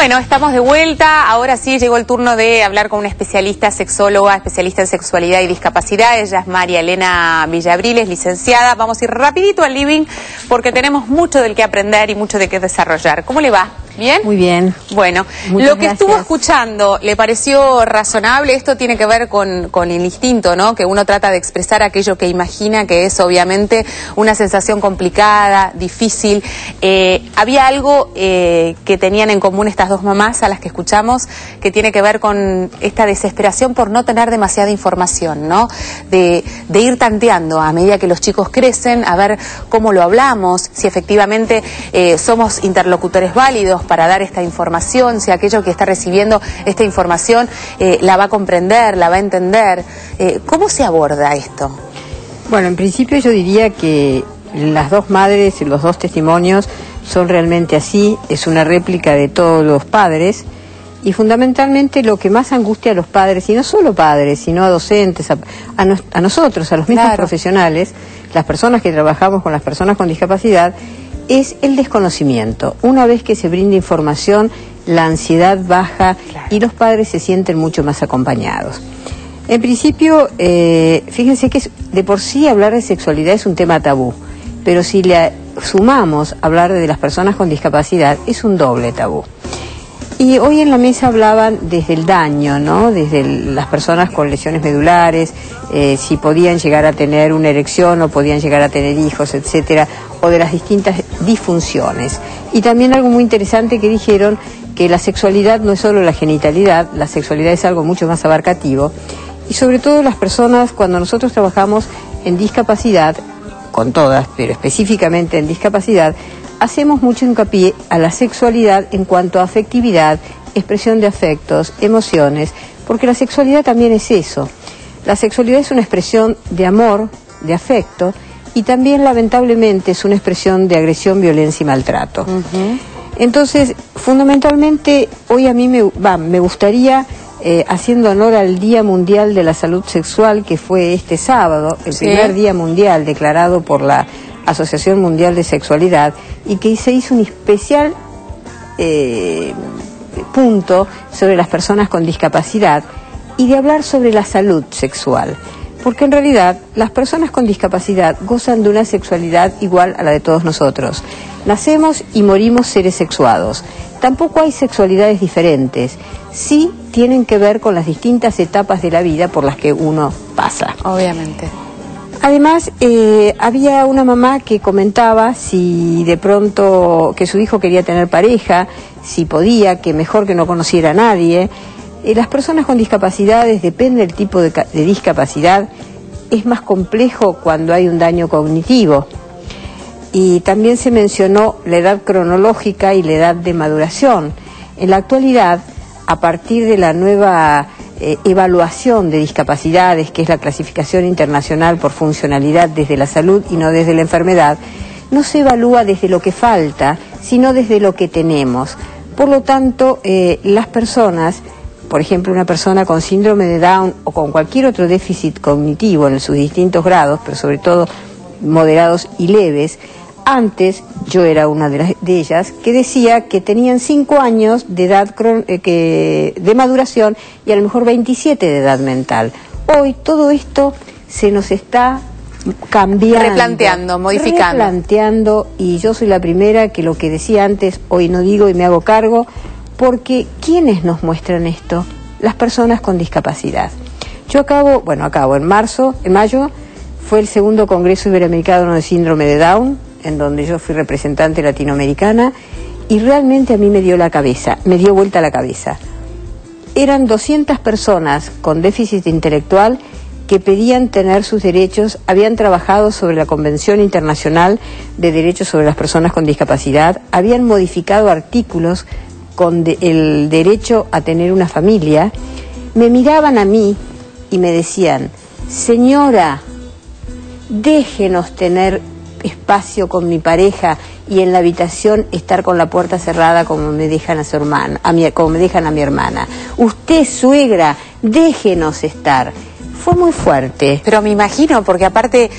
Bueno, estamos de vuelta. Ahora sí llegó el turno de hablar con una especialista sexóloga, especialista en sexualidad y discapacidad. Ella es María Elena Villabriles, licenciada. Vamos a ir rapidito al living porque tenemos mucho del que aprender y mucho de qué desarrollar. ¿Cómo le va? ¿Bien? Muy bien. Bueno, muchas lo que gracias. estuvo escuchando, ¿le pareció razonable? Esto tiene que ver con el instinto, ¿no? Que uno trata de expresar aquello que imagina, que es obviamente una sensación complicada, difícil. Había algo que tenían en común estas dos mamás a las que escuchamos, que tiene que ver con esta desesperación por no tener demasiada información, ¿no? De ir tanteando a medida que los chicos crecen, a ver cómo lo hablamos, si efectivamente somos interlocutores válidos para dar esta información, si aquello que está recibiendo esta información la va a comprender, la va a entender. ¿Cómo se aborda esto? Bueno, en principio yo diría que las dos madres y los dos testimonios son realmente así, es una réplica de todos los padres y fundamentalmente lo que más angustia a los padres, y no solo padres, sino a docentes, a nosotros, a los mismos profesionales, las personas que trabajamos con las personas con discapacidad, es el desconocimiento. Una vez que se brinda información, la ansiedad baja y los padres se sienten mucho más acompañados. En principio, fíjense que de por sí hablar de sexualidad es un tema tabú, pero si le sumamos hablar de las personas con discapacidad, es un doble tabú. Y hoy en la mesa hablaban desde el daño, ¿no? Desde las personas con lesiones medulares, si podían llegar a tener una erección o podían llegar a tener hijos, etcétera, o de las distintas disfunciones. Y también algo muy interesante que dijeron, que la sexualidad no es solo la genitalidad, la sexualidad es algo mucho más abarcativo. Y sobre todo las personas, cuando nosotros trabajamos en discapacidad, con todas, pero específicamente en discapacidad, hacemos mucho hincapié a la sexualidad en cuanto a afectividad, expresión de afectos, emociones, porque la sexualidad también es eso. La sexualidad es una expresión de amor, de afecto, y también lamentablemente es una expresión de agresión, violencia y maltrato. Entonces, fundamentalmente, hoy a mí me gustaría, haciendo honor al Día Mundial de la Salud Sexual, que fue este sábado, el primer Día Mundial declarado por la Asociación Mundial de Sexualidad, y que se hizo un especial punto sobre las personas con discapacidad y de hablar sobre la salud sexual, porque en realidad las personas con discapacidad gozan de una sexualidad igual a la de todos nosotros. Nacemos y morimos seres sexuados. Tampoco hay sexualidades diferentes. Sí tienen que ver con las distintas etapas de la vida por las que uno pasa. Obviamente. Además, había una mamá que comentaba si de pronto que su hijo quería tener pareja, si podía, que mejor que no conociera a nadie. Las personas con discapacidades, depende del tipo de discapacidad, es más complejo cuando hay un daño cognitivo. Y también se mencionó la edad cronológica y la edad de maduración. En la actualidad, a partir de la nueva evaluación de discapacidades, que es la clasificación internacional por funcionalidad desde la salud y no desde la enfermedad, no se evalúa desde lo que falta, sino desde lo que tenemos. Por lo tanto, las personas, por ejemplo, una persona con síndrome de Down o con cualquier otro déficit cognitivo en sus distintos grados, pero sobre todo moderados y leves, antes yo era una de ellas que decía que tenían 5 años de edad de maduración y a lo mejor 27 de edad mental. Hoy todo esto se nos está cambiando, replanteando, modificando. Y yo soy la primera que lo que decía antes hoy no digo y me hago cargo, porque ¿quiénes nos muestran esto? Las personas con discapacidad. Yo acabo en mayo fue el segundo Congreso Iberoamericano de Síndrome de Down, en donde yo fui representante latinoamericana, y realmente a mí me dio vuelta la cabeza. Eran 200 personas con déficit intelectual que pedían tener sus derechos, habían trabajado sobre la Convención Internacional de Derechos sobre las Personas con Discapacidad, habían modificado artículos con el derecho a tener una familia, me miraban a mí y me decían: señora, déjenos tener espacio con mi pareja y en la habitación estar con la puerta cerrada como me dejan a su hermana, como me dejan a mi hermana. Usted, suegra, déjenos estar. Fue muy fuerte. Pero me imagino, porque aparte,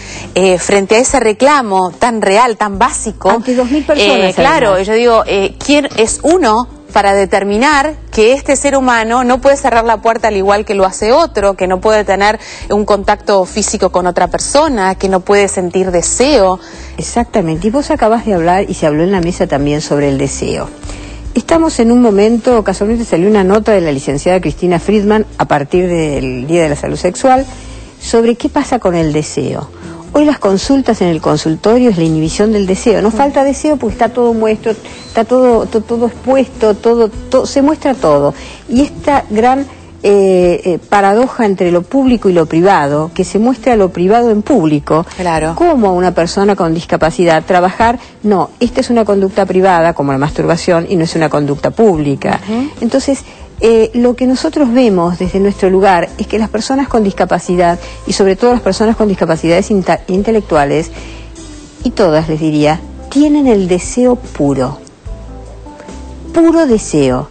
frente a ese reclamo tan real, tan básico... Ante 2000 personas. Claro, yo digo, ¿quién es uno para determinar que este ser humano no puede cerrar la puerta al igual que lo hace otro, que no puede tener un contacto físico con otra persona, que no puede sentir deseo. Exactamente, y vos acabás de hablar, y se habló en la mesa también sobre el deseo. Estamos en un momento, casualmente salió una nota de la licenciada Cristina Friedman a partir del Día de la Salud Sexual, sobre qué pasa con el deseo. Hoy las consultas en el consultorio es la inhibición del deseo. No falta deseo porque está todo muestro, está todo expuesto, se muestra todo. Y esta gran paradoja entre lo público y lo privado, que se muestra lo privado en público. Claro. ¿Cómo una persona con discapacidad trabajar? No, esta es una conducta privada, como la masturbación, y no es una conducta pública. Entonces, lo que nosotros vemos desde nuestro lugar es que las personas con discapacidad, y sobre todo las personas con discapacidades intelectuales, y todas les diría, tienen el deseo puro deseo.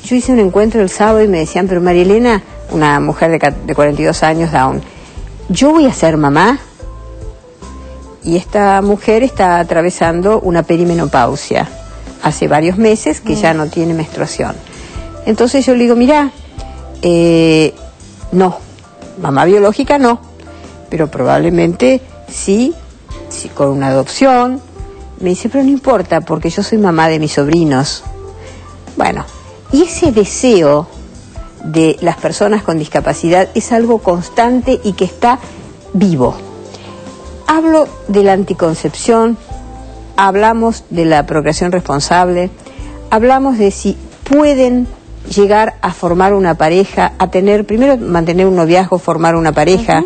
Yo hice un encuentro el sábado y me decían, pero María Elena, una mujer de 42 años, Down, ¿yo voy a ser mamá? Y esta mujer está atravesando una perimenopausia hace varios meses que ya no tiene menstruación. Entonces yo le digo, mirá, no, mamá biológica no, pero probablemente sí, con una adopción. Me dice, pero no importa, porque yo soy mamá de mis sobrinos. Bueno, y ese deseo de las personas con discapacidad es algo constante y que está vivo. Hablo de la anticoncepción, hablamos de la procreación responsable, hablamos de si pueden llegar a formar una pareja, a tener, primero mantener un noviazgo, formar una pareja.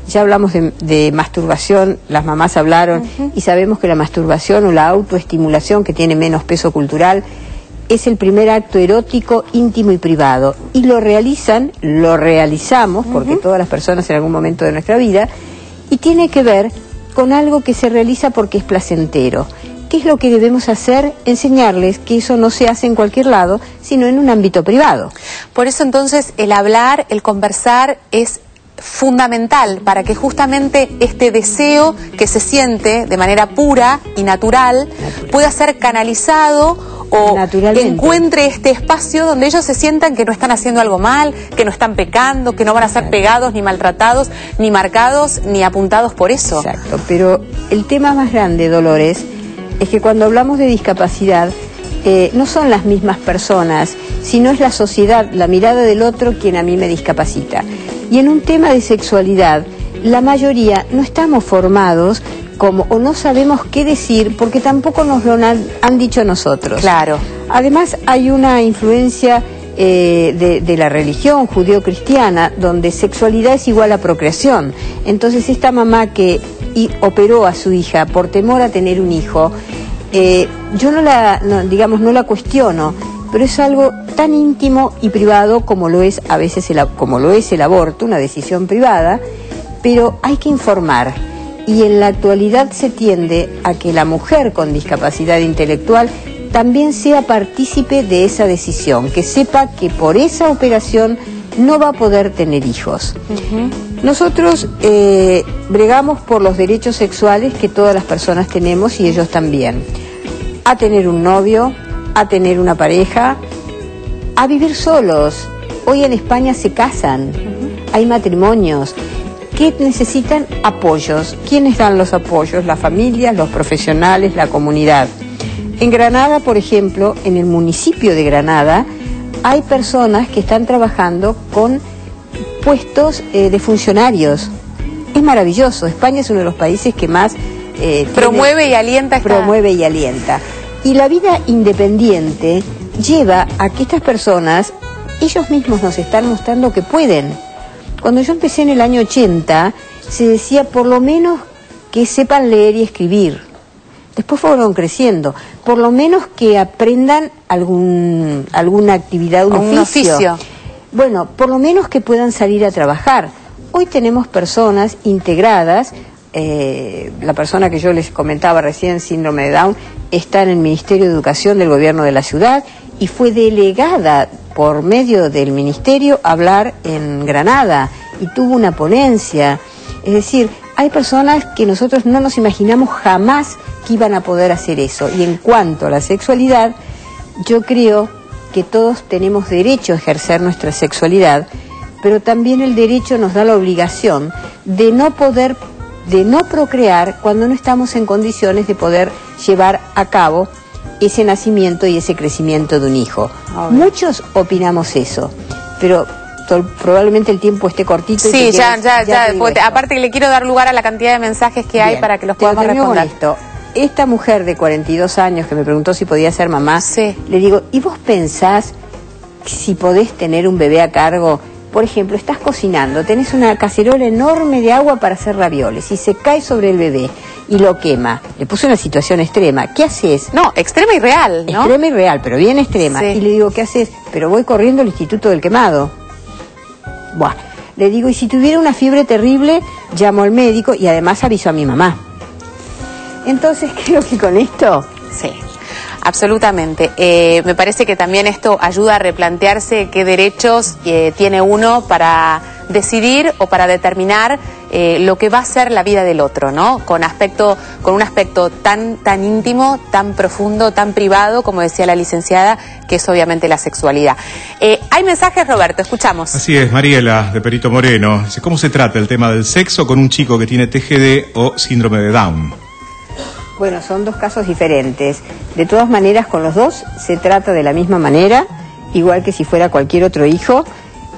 Ya hablamos de masturbación, las mamás hablaron, y sabemos que la masturbación o la autoestimulación, que tiene menos peso cultural, es el primer acto erótico, íntimo y privado. Y lo realizamos, porque todas las personas en algún momento de nuestra vida, y tiene que ver con algo que se realiza porque es placentero. ¿Qué es lo que debemos hacer? Enseñarles que eso no se hace en cualquier lado, sino en un ámbito privado. Por eso entonces el hablar, el conversar es fundamental para que justamente este deseo que se siente de manera pura y natural pueda ser canalizado o encuentre este espacio donde ellos se sientan que no están haciendo algo mal, que no están pecando, que no van a ser pegados, ni maltratados, ni marcados, ni apuntados por eso. Exacto, pero el tema más grande, Dolores, es que cuando hablamos de discapacidad, no son las mismas personas, sino es la sociedad, la mirada del otro quien a mí me discapacita. Y en un tema de sexualidad, la mayoría no estamos formados como, o no sabemos qué decir, porque tampoco nos lo han dicho nosotros. Claro. Además, hay una influencia de la religión judeo-cristiana, donde sexualidad es igual a procreación. Entonces, esta mamá que operó a su hija por temor a tener un hijo, yo no la cuestiono, pero es algo tan íntimo y privado como lo es a veces el aborto, una decisión privada, pero hay que informar. Y en la actualidad se tiende a que la mujer con discapacidad intelectual también sea partícipe de esa decisión, que sepa que por esa operación no va a poder tener hijos. Nosotros bregamos por los derechos sexuales que todas las personas tenemos, y ellos también, a tener un novio, a tener una pareja, a vivir solos. Hoy en España se casan, hay matrimonios que necesitan apoyos. ¿Quiénes dan los apoyos? Las familias, los profesionales, la comunidad. En Granada, por ejemplo, en el municipio de Granada, hay personas que están trabajando con puestos de funcionarios. Es maravilloso. España es uno de los países que más promueve y alienta. Promueve y alienta. Y la vida independiente lleva a que estas personas, ellos mismos nos están mostrando que pueden. Cuando yo empecé en el año 80, se decía por lo menos que sepan leer y escribir. Después fueron creciendo. Por lo menos que aprendan alguna actividad, un oficio. Bueno, por lo menos que puedan salir a trabajar. Hoy tenemos personas integradas. La persona que yo les comentaba recién, síndrome de Down, está en el Ministerio de Educación del Gobierno de la ciudad y fue delegada por medio del Ministerio a hablar en Granada y tuvo una ponencia. Es decir, hay personas que nosotros no nos imaginamos jamás que iban a poder hacer eso. Y en cuanto a la sexualidad, yo creo que todos tenemos derecho a ejercer nuestra sexualidad, pero también el derecho nos da la obligación de no procrear cuando no estamos en condiciones de poder llevar a cabo ese nacimiento y ese crecimiento de un hijo. Muchos opinamos eso, pero probablemente el tiempo esté cortito. Sí, ya, aparte que le quiero dar lugar a la cantidad de mensajes que hay para que los podamos responder. Esta mujer de 42 años que me preguntó si podía ser mamá, le digo, ¿y vos pensás si podés tener un bebé a cargo? Por ejemplo, estás cocinando, tenés una cacerola enorme de agua para hacer ravioles y se cae sobre el bebé y lo quema. Le puse una situación extrema. ¿Qué haces? No, extrema y real, ¿no? Extrema y real, pero bien extrema. Sí. Y le digo, ¿qué haces? Pero voy corriendo al Instituto del Quemado. Buah. Le digo, y si tuviera una fiebre terrible, llamo al médico y además aviso a mi mamá. Entonces, creo que con esto... Sí. Absolutamente. Me parece que también esto ayuda a replantearse qué derechos tiene uno para decidir o para determinar lo que va a ser la vida del otro, ¿no? Con un aspecto tan íntimo, tan profundo, tan privado, como decía la licenciada, que es obviamente la sexualidad. Hay mensajes, Roberto, escuchamos. Así es, Mariela, de Perito Moreno. ¿Cómo se trata el tema del sexo con un chico que tiene TGD o síndrome de Down? Bueno, son dos casos diferentes. De todas maneras, con los dos se trata de la misma manera, igual que si fuera cualquier otro hijo.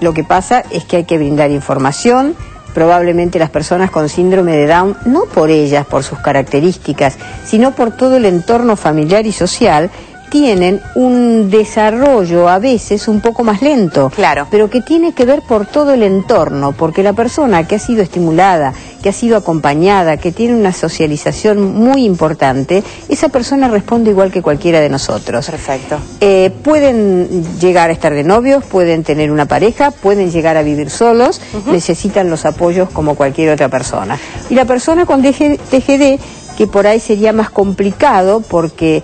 Lo que pasa es que hay que brindar información. Probablemente las personas con síndrome de Down, no por ellas, por sus características, sino por todo el entorno familiar y social, tienen un desarrollo a veces un poco más lento, claro, pero que tiene que ver por todo el entorno, porque la persona que ha sido estimulada, que ha sido acompañada, que tiene una socialización muy importante, esa persona responde igual que cualquiera de nosotros. Perfecto. Pueden llegar a estar de novios, pueden tener una pareja, pueden llegar a vivir solos, necesitan los apoyos como cualquier otra persona. Y la persona con TGD, que por ahí sería más complicado porque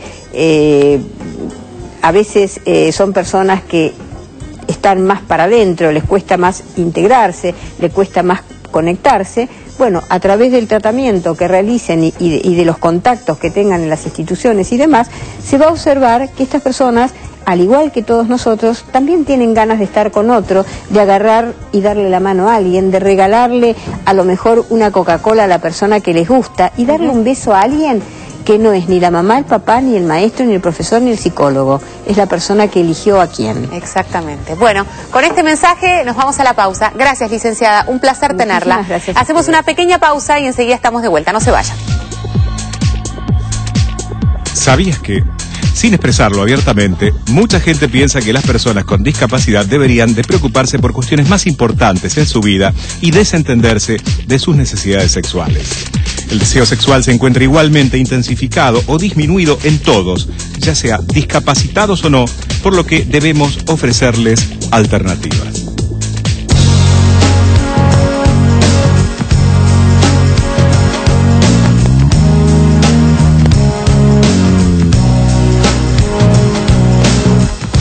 a veces son personas que están más para adentro, les cuesta más integrarse, les cuesta más conectarse. Bueno, a través del tratamiento que realicen y de los contactos que tengan en las instituciones y demás, se va a observar que estas personas, al igual que todos nosotros, también tienen ganas de estar con otro, de agarrar y darle la mano a alguien, de regalarle a lo mejor una Coca-Cola a la persona que les gusta y darle un beso a alguien que no es ni la mamá, el papá, ni el maestro, ni el profesor, ni el psicólogo. Es la persona que eligió a quién. Exactamente. Bueno, con este mensaje nos vamos a la pausa. Gracias, licenciada. Un placer tenerla. Gracias. Hacemos una pequeña pausa y enseguida estamos de vuelta. No se vayan. ¿Sabías que, sin expresarlo abiertamente, mucha gente piensa que las personas con discapacidad deberían de preocuparse por cuestiones más importantes en su vida y desentenderse de sus necesidades sexuales? El deseo sexual se encuentra igualmente intensificado o disminuido en todos, ya sea discapacitados o no, por lo que debemos ofrecerles alternativas.